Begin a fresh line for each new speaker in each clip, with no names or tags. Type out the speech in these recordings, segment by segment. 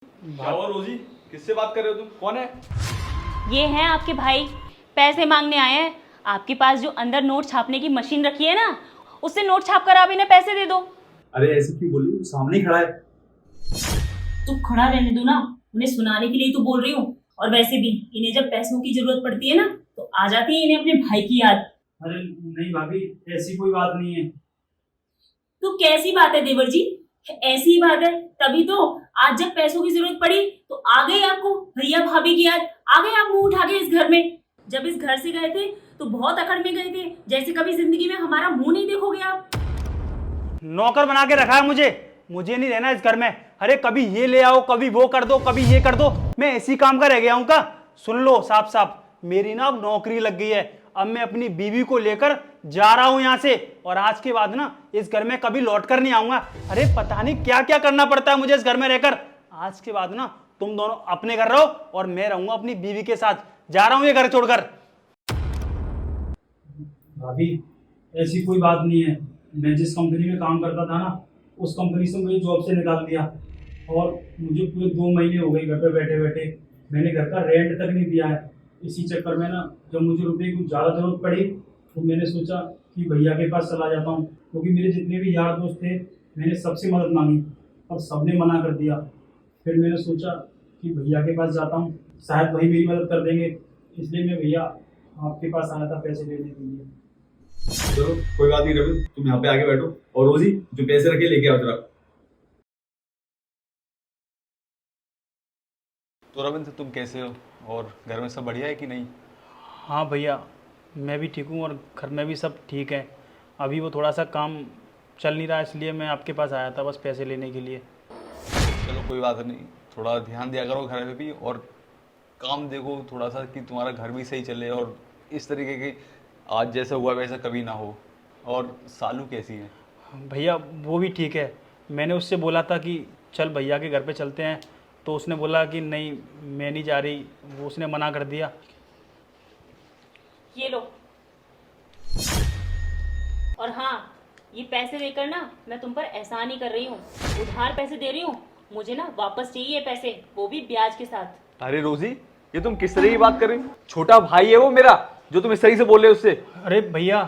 क्या हुआ रोजी, किससे बात कर रहे हो तुम? कौन है?
ये हैं आपके भाई, पैसे मांगने आए हैं। आपके पास जो अंदर नोट छापने की मशीन रखी है ना, उससे नोट छाप कर आप इन्हें पैसे दे दो।
अरे ऐसे क्यों बोल रही हो? सामने ही खड़ा है।
तो खड़ा रहने दो ना, उन्हें सुनाने के लिए तो बोल रही हूँ। और वैसे भी इन्हें जब पैसों की जरूरत पड़ती है ना, तो आ जाती है इन्हें अपने भाई की याद।
अरे नहीं भाभी, ऐसी कोई बात नहीं है।
तो कैसी बात है देवर जी? ऐसी ही बात है, तभी तो आज जब पैसों की जरूरत पड़ी तो आ गई आपको भैया भाभी की याद। आ गए आप मुंह उठा के इस घर में। जब इस घर से गए थे तो बहुत अकड़ में गए थे, जैसे कभी जिंदगी में हमारा मुंह नहीं देखोगे आप।
नौकर बना के रखा है मुझे नहीं रहना इस घर में। अरे कभी ये ले आओ, कभी वो कर दो, कभी ये कर दो। मैं ऐसी काम का रह गया हूं का? सुन लो साफ साफ, मेरी ना अब नौकरी लग गई है। अब मैं अपनी बीवी को लेकर जा रहा हूं यहाँ से, और आज के बाद ना इस घर में कभी लौट कर नहीं आऊंगा। अरे पता नहीं क्या क्या करना पड़ता है मुझे इस घर में रहकर। आज के बाद ना तुम दोनों अपने घर रहो और मैं रहूंगा अपनी बीवी के साथ। जा रहा हूं ये घर छोड़कर। भाभी ऐसी कोई बात नहीं है। मैं जिस कंपनी में काम करता था ना, उस कंपनी से मुझे जॉब से निकाल दिया, और मुझे पूरे 2 महीने हो गए घर पे बैठे बैठे। मैंने घर का रेंट तक नहीं दिया है। इसी चक्कर में ना जब मुझे रुपए की ज़्यादा जरूरत पड़ी तो मैंने सोचा कि भैया के पास चला जाता हूँ, क्योंकि मेरे जितने भी यार दोस्त थे मैंने सबसे मदद मांगी और सबने मना कर दिया। फिर मैंने सोचा कि भैया के पास जाता हूँ, शायद वही मेरी मदद कर देंगे। इसलिए मैं भैया आपके पास आया था पैसे लेने के लिए।
चलो कोई बात नहीं रवि, तुम यहाँ पे आके बैठो और रोजी जो पैसे रखे लेके आओ जरा। तो रविंद्र, तुम कैसे हो और घर में सब बढ़िया है कि नहीं?
हाँ भैया, मैं भी ठीक हूँ और घर में भी सब ठीक है। अभी वो थोड़ा सा काम चल नहीं रहा, इसलिए मैं आपके पास आया था बस पैसे लेने के लिए।
चलो कोई बात नहीं, थोड़ा ध्यान दिया करो घर में भी, और काम देखो थोड़ा सा कि तुम्हारा घर भी सही चले, और इस तरीके की आज जैसा हुआ वैसा कभी ना हो। और सालू कैसी है?
भैया वो भी ठीक है। मैंने उससे बोला था कि चल भैया के घर पे चलते हैं, तो उसने बोला कि नहीं मैं नहीं जा रही, वो उसने मना कर दिया।
ये लो। और हाँ, ये पैसे देकर ना मैं तुम पर एहसान ही कर रही हूँ, उधार पैसे दे रही हूँ। मुझे ना वापस चाहिए पैसे, वो भी ब्याज के साथ।
अरे रोजी, ये तुम किस तरह की बात कर रही हो? छोटा भाई है वो मेरा, जो तुम इस तरीके से बोल रहे हो उससे।
अरे भैया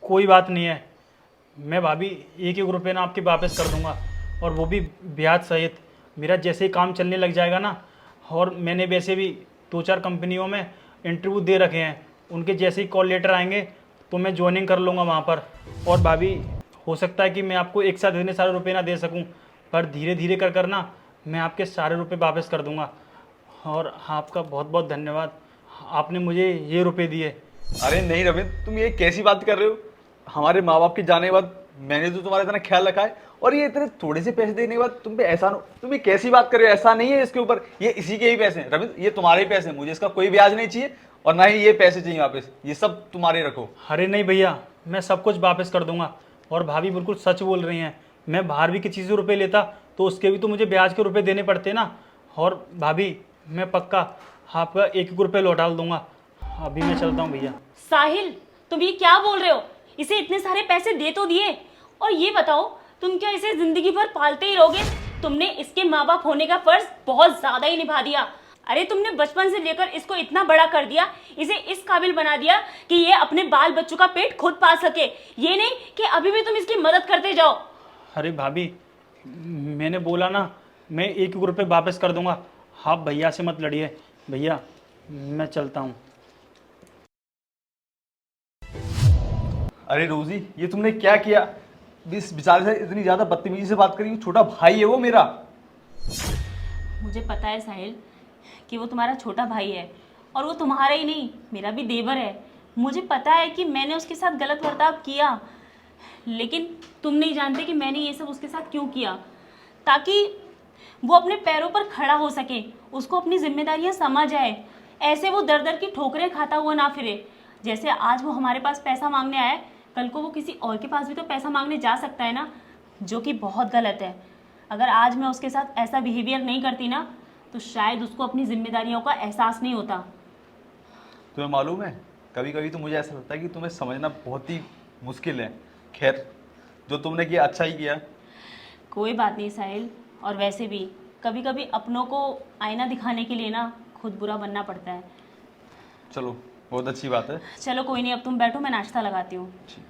कोई बात नहीं है, मैं भाभी एक एक रुपये ना आपके वापस कर दूंगा, और वो भी ब्याज सहित। मेरा जैसे ही काम चलने लग जाएगा ना, और मैंने वैसे भी 2-4 कंपनियों में इंटरव्यू दे रखे हैं, उनके जैसे ही कॉल लेटर आएंगे तो मैं ज्वाइनिंग कर लूँगा वहाँ पर। और भाभी हो सकता है कि मैं आपको एक साथ इतने सारे रुपये ना दे सकूँ, पर धीरे धीरे कर कर ना मैं आपके सारे रुपये वापस कर दूँगा। और आपका बहुत बहुत धन्यवाद, आपने मुझे ये रुपये दिए।
अरे नहीं रविंद्र, तुम ये कैसी बात कर रहे हो? हमारे माँ बाप के जाने के बाद मैंने तो तुम्हारा इतना ख्याल रखा है, और ये इतने थोड़े से पैसे देने के बाद तुम पे एहसान हो? तुम ये कैसी बात कर रहे हो? ऐसा नहीं है इसके ऊपर, ये इसी के ही पैसे हैं रविंद्र, ये तुम्हारे ही पैसे हैं। मुझे इसका कोई ब्याज नहीं चाहिए, और ना ही ये पैसे चाहिए वापस। ये सब तुम्हारे रखो।
अरे नहीं भैया, मैं सब कुछ वापस कर दूंगा। और भाभी बिल्कुल सच बोल रही हैं, मैं बाहर भी किसी से रुपए लेता तो उसके भी तो मुझे ब्याज के रुपए देने पड़ते ना। और भाभी मैं पक्का आपका एक एक रुपये लौटा दूंगा। अभी मैं चलता हूँ भैया।
साहिल, तुम ये क्या बोल रहे हो? इसे इतने सारे पैसे दे तो दिए, और ये बताओ तुम क्या इसे जिंदगी भर पालते ही रहोगे? तुमने इसके माँ बाप होने का फर्ज बहुत ज्यादा ही निभा दिया। अरे तुमने बचपन से लेकर इसको इतना बड़ा कर दिया, इसे इस काबिल बना दिया कि ये अपने बाल बच्चों का पेट खुद पाल सके। ये नहीं कि अभी भी तुम इसकी मदद करते जाओ।
अरे भाभी मैंने बोला ना, मैं एक एक रुपये वापस कर दूंगा। आप भैया से मत लड़िए। भैया मैं चलता हूँ।
अरे रोजी, ये तुमने क्या किया? इस बेचारे से इतनी ज्यादा बदतमीजी से बात करी? छोटा भाई है वो मेरा।
मुझे पता है साहिल कि वो तुम्हारा छोटा भाई है, और वो तुम्हारा ही नहीं मेरा भी देवर है। मुझे पता है कि मैंने उसके साथ गलत बर्ताव किया, लेकिन तुम नहीं जानते कि मैंने ये सब उसके साथ क्यों किया, ताकि वो अपने पैरों पर खड़ा हो सके, उसको अपनी जिम्मेदारियां समझ आए। ऐसे वो दर दर की ठोकरें खाता हुआ ना फिरे। जैसे आज वो हमारे पास पैसा मांगने आया है, कल को वो किसी और के पास भी तो पैसा मांगने जा सकता है ना, जो कि बहुत गलत है। अगर आज मैं उसके साथ ऐसा बिहेवियर नहीं करती ना, तो शायद उसको अपनी जिम्मेदारियों का एहसास नहीं होता।
तुम्हें मालूम है, कभी कभी तो मुझे ऐसा लगता है कि तुम्हें समझना बहुत ही मुश्किल है। खैर, जो तुमने किया अच्छा ही किया।
कोई बात नहीं साहिल, और वैसे भी कभी कभी अपनों को आईना दिखाने के लिए ना खुद बुरा बनना पड़ता है।
चलो बहुत अच्छी बात है।
चलो कोई नहीं, अब तुम बैठो, मैं नाश्ता लगाती हूँ।
ठीक।